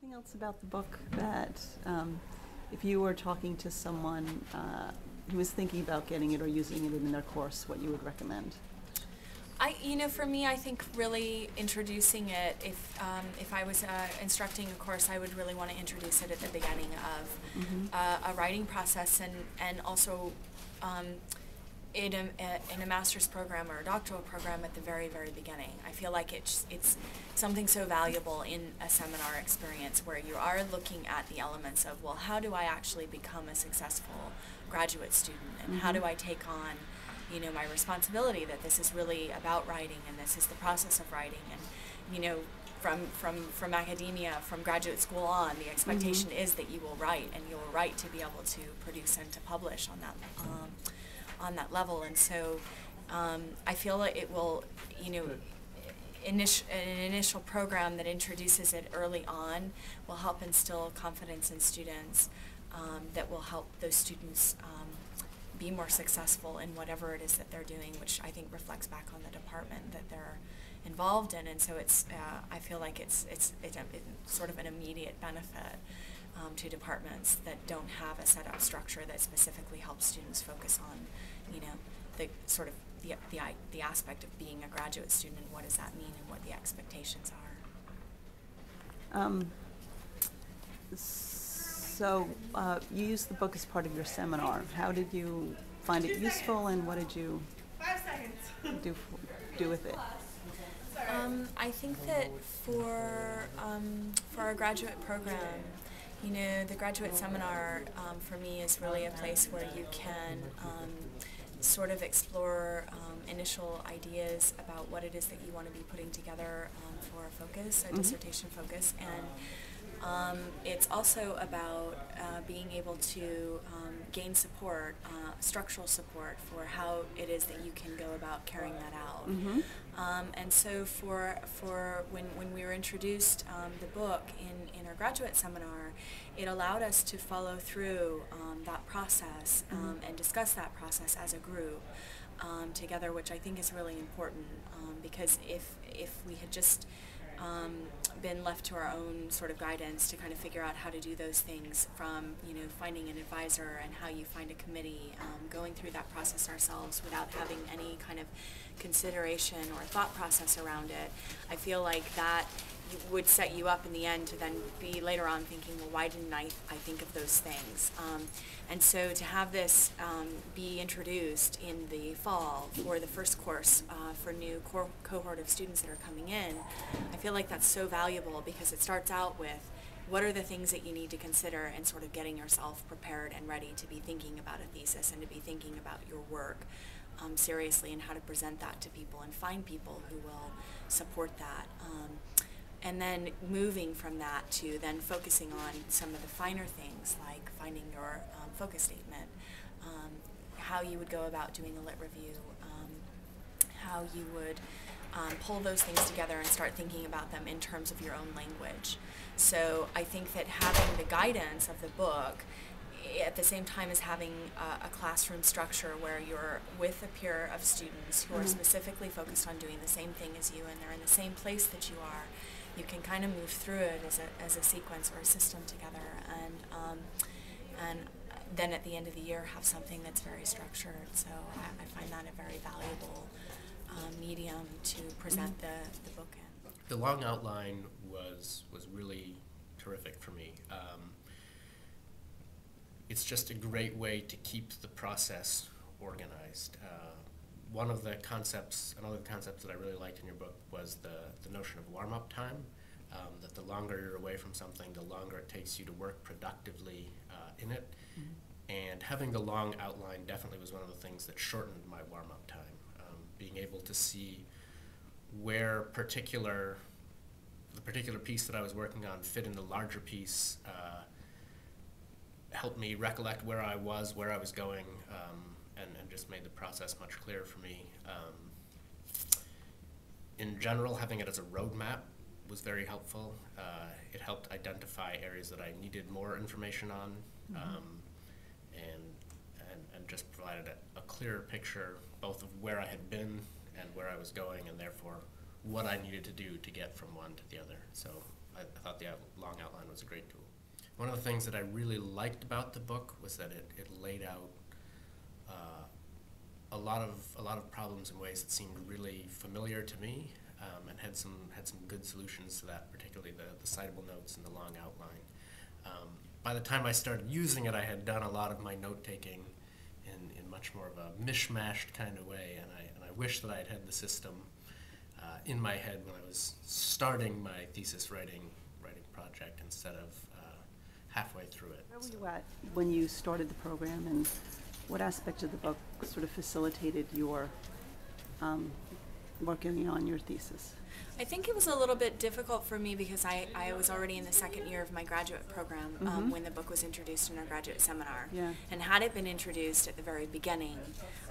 Anything else about the book that, if you were talking to someone who was thinking about getting it or using it in their course, what you would recommend? For me, I think really introducing it, if I was instructing a course, I would really want to introduce it at the beginning of a writing process, and also in a master's program or a doctoral program at the very, very beginning. I feel like it's something so valuable in a seminar experience where you are looking at the elements of, well, how do I actually become a successful graduate student, and how do I take on my responsibility that this is really about writing, and this is the process of writing, and from academia, from graduate school on, the expectation is that you will write, and you will write to be able to produce and to publish on that level. And so I feel like it will, an initial program that introduces it early on will help instill confidence in students, that will help those students be more successful in whatever it is that they're doing, which I think reflects back on the department that they're involved in. And so I feel like it's sort of an immediate benefit to departments that don't have a set up structure that specifically helps students focus on, the sort of the aspect of being a graduate student, and what does that mean, and what the expectations are. So you used the book as part of your seminar. How did you find it useful, and what did you do with it? I think that for our graduate program, the graduate seminar for me is really a place where you can sort of explore initial ideas about what it is that you want to be putting together for a focus, a dissertation focus, and it's also about being able to gain support, structural support for how it is that you can go about carrying that out. And so for when we were introduced the book in our graduate seminar, it allowed us to follow through that process and discuss that process as a group together, which I think is really important, because if we had just been left to our own sort of guidance to kind of figure out how to do those things, from finding an advisor and how you find a committee, going through that process ourselves without having any kind of consideration or thought process around it, I feel like that would set you up in the end to then be later on thinking, well, why didn't I think of those things? And so to have this be introduced in the fall for the first course for new cohort of students that are coming in, I feel like that's so valuable, because it starts out with what are the things that you need to consider, and sort of getting yourself prepared and ready to be thinking about a thesis and to be thinking about your work seriously, and how to present that to people and find people who will support that. And then moving from that to then focusing on some of the finer things, like finding your focus statement, how you would go about doing a lit review, how you would pull those things together and start thinking about them in terms of your own language. So I think that having the guidance of the book at the same time as having a classroom structure where you're with a peer of students who are specifically focused on doing the same thing as you, and they're in the same place that you are, you can kind of move through it as a sequence or a system together, and then at the end of the year have something that's very structured. So I find that a very valuable medium to present the book in. The long outline was really terrific for me. It's just a great way to keep the process organized. Another of the concepts that I really liked in your book was the notion of warm-up time, that the longer you're away from something, the longer it takes you to work productively in it. And having the long outline definitely was one of the things that shortened my warm-up time. Being able to see where the particular piece that I was working on fit in the larger piece helped me recollect where I was going, and just made the process much clearer for me. In general, having it as a roadmap was very helpful. It helped identify areas that I needed more information on, and just provided a clearer picture both of where I had been and where I was going, and therefore what I needed to do to get from one to the other. So I thought the long outline was a great tool. One of the things that I really liked about the book was that it laid out a lot of problems in ways that seemed really familiar to me, and had some good solutions to that, particularly the citable notes and the long outline. By the time I started using it, I had done a lot of my note-taking in much more of a mishmashed kind of way, and I wish that I had the system in my head when I was starting my thesis writing project instead of halfway through it. Where were you at when you started the program, and what aspect of the book sort of facilitated your working on your thesis? I think it was a little bit difficult for me because I was already in the second year of my graduate program when the book was introduced in our graduate seminar. Yeah. And had it been introduced at the very beginning,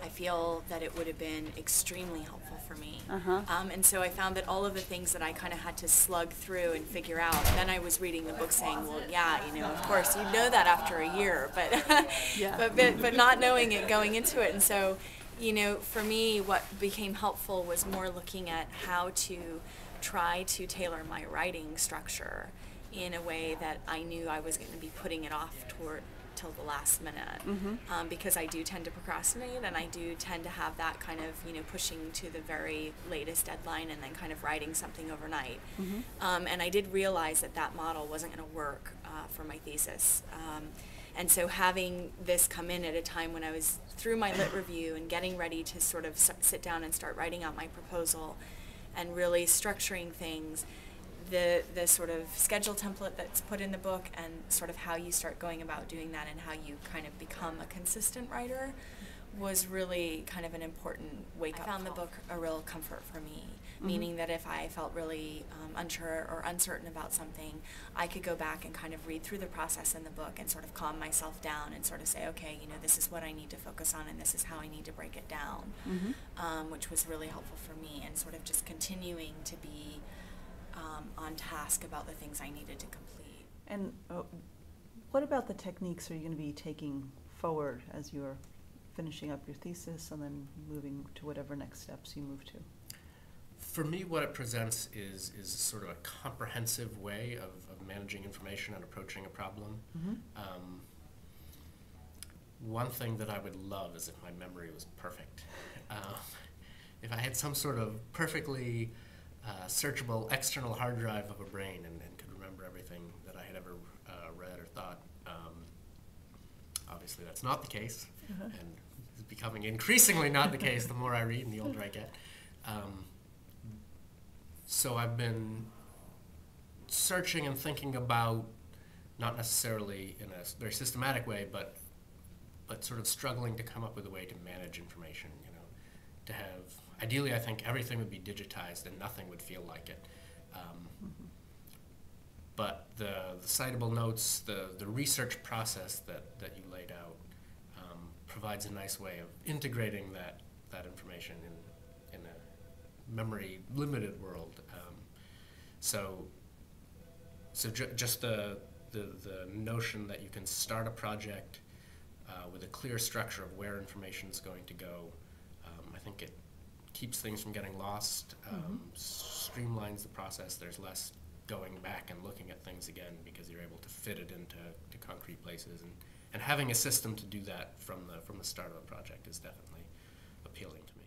I feel that it would have been extremely helpful for me. And so I found that all of the things that I kind of had to slug through and figure out, then I was reading the book saying, well, yeah, you know, of course, you know that after a year, but, Yeah. but not knowing it going into it. And so, you know, for me, what became helpful was more looking at how to try to tailor my writing structure in a way that I knew I was going to be putting it off till the last minute, because I do tend to procrastinate, and I do tend to have that kind of, you know, pushing to the very latest deadline and then kind of writing something overnight. And I did realize that that model wasn't going to work for my thesis. And so having this come in at a time when I was through my lit review and getting ready to sort of sit down and start writing out my proposal and really structuring things, the sort of schedule template that's put in the book and sort of how you start going about doing that and how you kind of become a consistent writer was really kind of an important wake-up call. I found the book a real comfort for me, meaning that if I felt really unsure or uncertain about something, I could go back and kind of read through the process in the book and sort of calm myself down and sort of say, okay, you know, this is what I need to focus on and this is how I need to break it down, which was really helpful for me, and sort of just continuing to be on task about the things I needed to complete. And what about the techniques are you going to be taking forward as you're finishing up your thesis and then moving to whatever next steps you move to? For me, what it presents is sort of a comprehensive way of managing information and approaching a problem. One thing that I would love is if my memory was perfect. If I had some sort of perfectly searchable external hard drive of a brain and could remember everything that I had ever read or thought. Obviously that's not the case, and it's becoming increasingly not the case the more I read and the older I get. So I've been searching and thinking about, not necessarily in a very systematic way, but sort of struggling to come up with a way to manage information, you know, to have, ideally I think everything would be digitized and nothing would feel like it. But the citable notes, the research process that you laid out provides a nice way of integrating that information in a memory-limited world. Just the notion that you can start a project with a clear structure of where information is going to go, I think it keeps things from getting lost, streamlines the process. There's less going back and looking at things again because you're able to fit it into concrete places, and having a system to do that from the start of a project is definitely appealing to me.